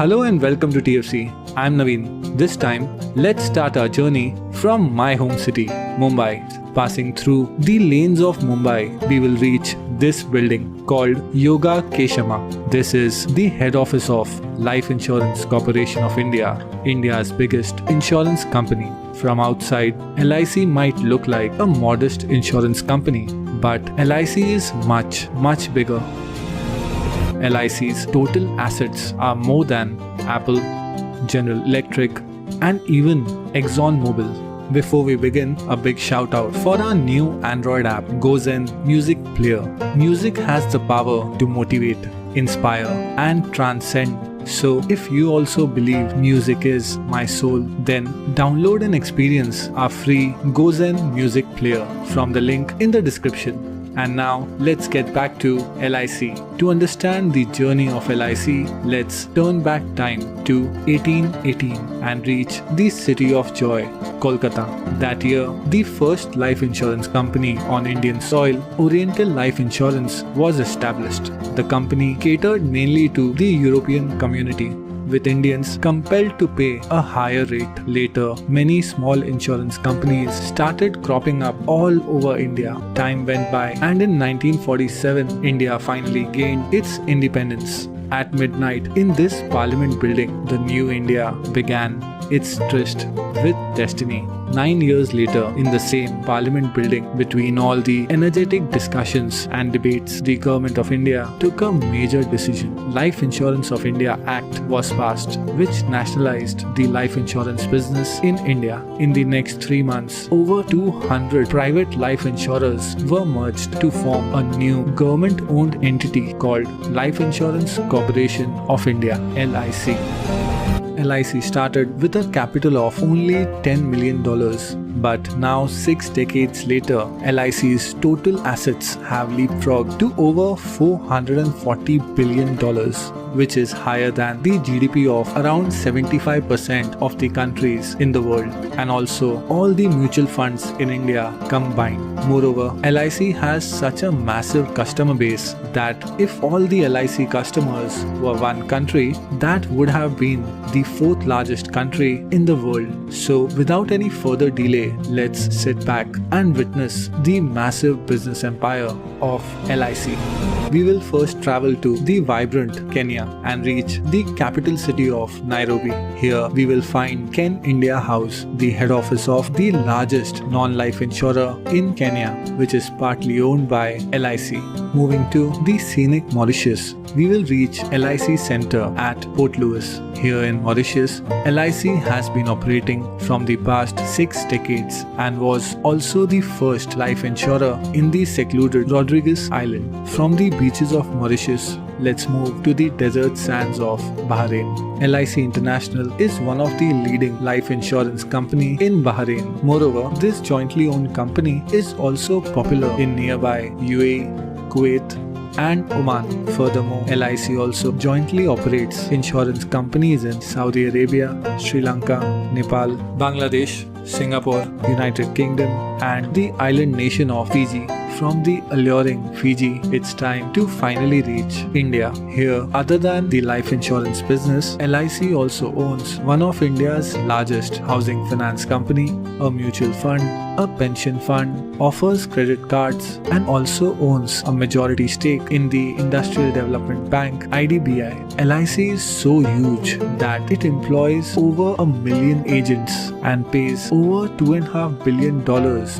Hello and welcome to TFC. I'm Naveen. This time, let's start our journey from my home city, Mumbai. Passing through the lanes of Mumbai, we will reach this building called Yoga Keshama. This is the head office of Life Insurance Corporation of India, India's biggest insurance company. From outside, LIC might look like a modest insurance company, but LIC is much bigger. LIC's total assets are more than Apple, General Electric, and even ExxonMobil. Before we begin, a big shout out for our new Android app, Gozen Music Player. Music has the power to motivate, inspire, and transcend. So if you also believe music is my soul, then download and experience our free Gozen Music Player from the link in the description. And now let's get back to LIC. To understand the journey of LIC, let's turn back time to 1818 and reach the city of joy, Kolkata. That year, the first life insurance company on Indian soil, Oriental Life Insurance, was established. The company catered mainly to the European community, with Indians compelled to pay a higher rate. Later, many small insurance companies started cropping up all over India. Time went by, and in 1947, India finally gained its independence. At midnight, in this Parliament building, the new India began its tryst with destiny. 9 years later, in the same Parliament building, between all the energetic discussions and debates, the Government of India took a major decision. Life Insurance of India Act was passed, which nationalized the life insurance business in India. In the next 3 months, over 200 private life insurers were merged to form a new government-owned entity called Life Insurance Corporation of India, LIC. LIC started with a capital of only $10 million, but now 6 decades later, LIC's total assets have leapfrogged to over $440 billion, which is higher than the GDP of around 75% of the countries in the world, and also all the mutual funds in India combined. Moreover, LIC has such a massive customer base that if all the LIC customers were one country, that would have been the 4th largest country in the world. So without any further delay, let's sit back and witness the massive business empire of LIC. We will first travel to the vibrant Kenya and reach the capital city of Nairobi. Here we will find Ken India House, the head office of the largest non-life insurer in Kenya, which is partly owned by LIC. Moving to the scenic Mauritius, we will reach LIC Center at Port Louis. Here in Mauritius, LIC has been operating from the past 6 decades and was also the first life insurer in the secluded Rodrigues Island. From the beaches of Mauritius, let's move to the desert sands of Bahrain. LIC International is one of the leading life insurance company in Bahrain. Moreover, this jointly owned company is also popular in nearby UAE, Kuwait, and Oman. Furthermore, LIC also jointly operates insurance companies in Saudi Arabia, Sri Lanka, Nepal, Bangladesh, Singapore, United Kingdom, and the island nation of Fiji. From the alluring Fiji, it's time to finally reach India. Here, other than the life insurance business, LIC also owns one of India's largest housing finance company, a mutual fund, a pension fund, offers credit cards, and also owns a majority stake in the Industrial Development Bank, IDBI. LIC is so huge that it employs over 1 million agents and pays over $2.5 billion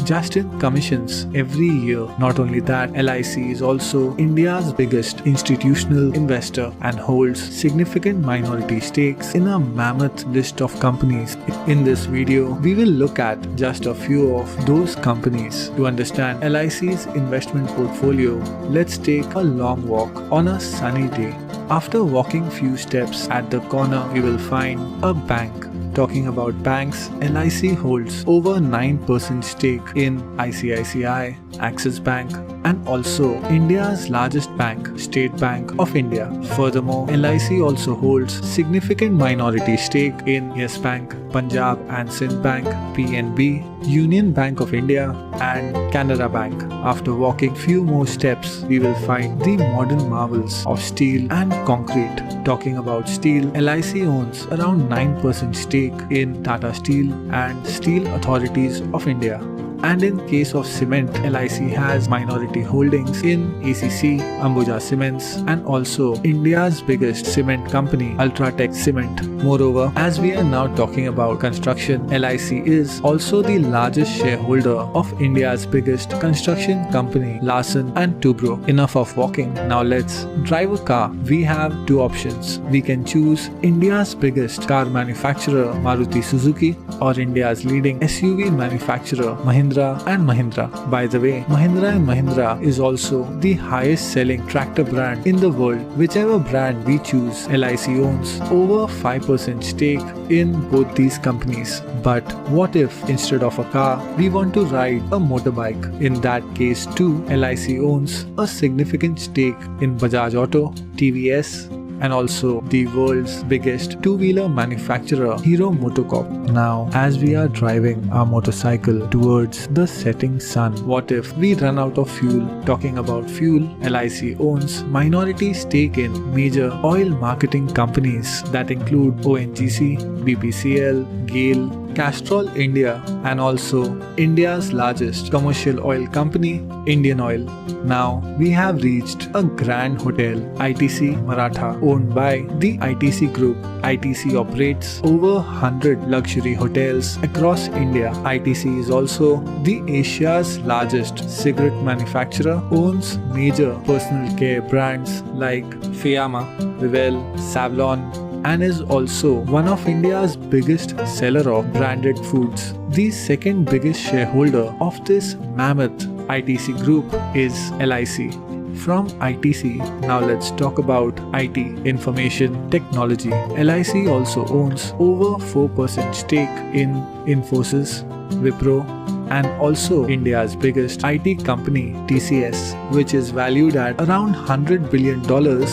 just in commissions every year. Not only that, LIC is also India's biggest institutional investor and holds significant minority stakes in a mammoth list of companies. In this video, we will look at just a few of those companies. To understand LIC's investment portfolio, let's take a long walk on a sunny day. After walking few steps, at the corner we will find a bank. Talking about banks, LIC holds over 9% stake in ICICI Axis Bank, and also India's largest bank, State Bank of India. Furthermore, LIC also holds significant minority stake in Yes Bank, Punjab and Sindh Bank, PNB, Union Bank of India, and Canara Bank. After walking few more steps, we will find the modern marvels of steel and concrete. Talking about steel, LIC owns around 9% stake in Tata Steel and Steel Authorities of India. And in case of cement, LIC has minority holdings in ACC, Ambuja Cements, and also India's biggest cement company, Ultratech Cement. Moreover, as we are now talking about construction, LIC is also the largest shareholder of India's biggest construction company, Larsen & Toubro. Enough of walking, now let's drive a car. We have two options. We can choose India's biggest car manufacturer, Maruti Suzuki, or India's leading SUV manufacturer, Mahindra & Mahindra. By the way, Mahindra & Mahindra is also the highest selling tractor brand in the world. Whichever brand we choose, LIC owns over 5% stake in both these companies. But what if instead of a car, we want to ride a motorbike? In that case too, LIC owns a significant stake in Bajaj Auto, TVS, and also the world's biggest two-wheeler manufacturer, Hero MotoCorp. Now, as we are driving our motorcycle towards the setting sun, what if we run out of fuel? Talking about fuel, LIC owns minority stake in major oil marketing companies that include ONGC, BPCL, GAIL, Castrol India, and also India's largest commercial oil company, Indian Oil. Now we have reached a grand hotel, ITC Maratha, owned by the ITC Group. ITC operates over 100 luxury hotels across India. ITC is also the Asia's largest cigarette manufacturer, owns major personal care brands like Fiyama, Vivel, Savlon, and is also one of India's biggest seller of branded foods. The second biggest shareholder of this mammoth ITC group is LIC. From ITC, now let's talk about IT, Information Technology. LIC also owns over 4% stake in Infosys, Wipro, and also India's biggest IT company, TCS, which is valued at around $100 billion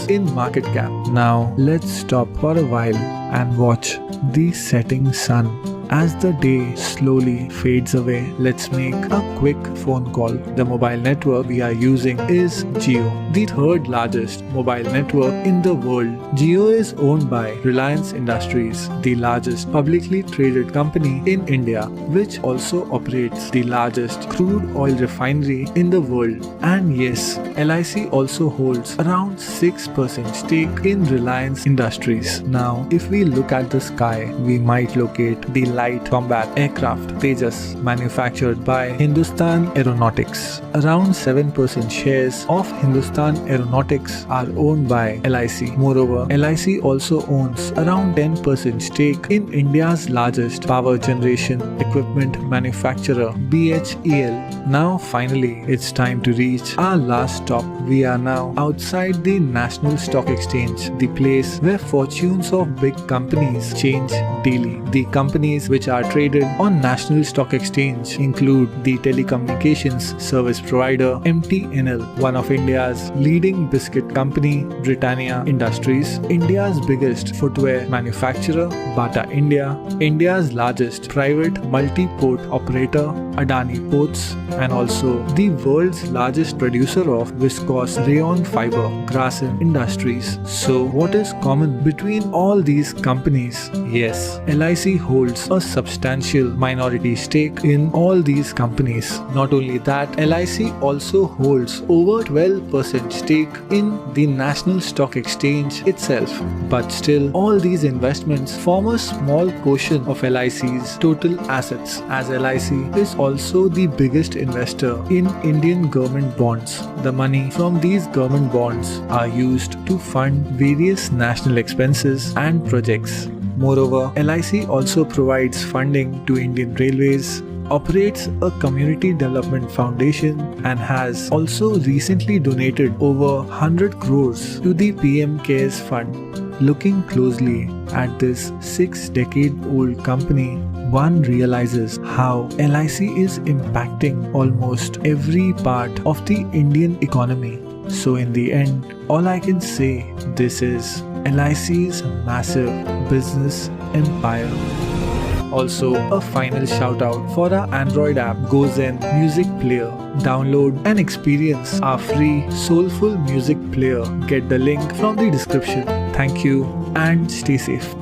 in market cap. Now, let's stop for a while and watch the setting sun. As the day slowly fades away, let's make a quick phone call. The mobile network we are using is Jio, the third largest mobile network in the world. Jio is owned by Reliance Industries, the largest publicly traded company in India, which also operates the largest crude oil refinery in the world. And yes, LIC also holds around 6% stake in Reliance Industries. Now, if we look at the sky, we might locate the light combat aircraft Tejas, manufactured by Hindustan Aeronautics. Around 7% shares of Hindustan Aeronautics are owned by LIC. Moreover, LIC also owns around 10% stake in India's largest power generation equipment manufacturer, BHEL. Now finally, it's time to reach our last stop. We are now outside the National Stock Exchange, the place where fortunes of big companies change daily. The companies which are traded on National Stock Exchange include the telecommunications service provider MTNL, one of India's leading biscuit company Britannia Industries, India's biggest footwear manufacturer Bata India, India's largest private multi-port operator Adani Ports, and also the world's largest producer of viscose rayon fiber Grasim Industries. So what is common between all these companies? Yes, LIC holds a substantial minority stake in all these companies. Not only that, LIC also holds over 12% stake in the National Stock Exchange itself. But still, all these investments form a small portion of LIC's total assets, as LIC is also the biggest investor in Indian government bonds. The money from these government bonds are used to fund various national expenses and projects. Moreover, LIC also provides funding to Indian Railways, operates a community development foundation, and has also recently donated over 100 crores to the PM CARES Fund. Looking closely at this 6-decade-old company, one realizes how LIC is impacting almost every part of the Indian economy. So in the end, all I can say, this is LIC's massive business empire. Also, a final shout out for our Android app GoZen Music Player. Download and experience our free soulful music player. Get the link from the description. Thank you and stay safe.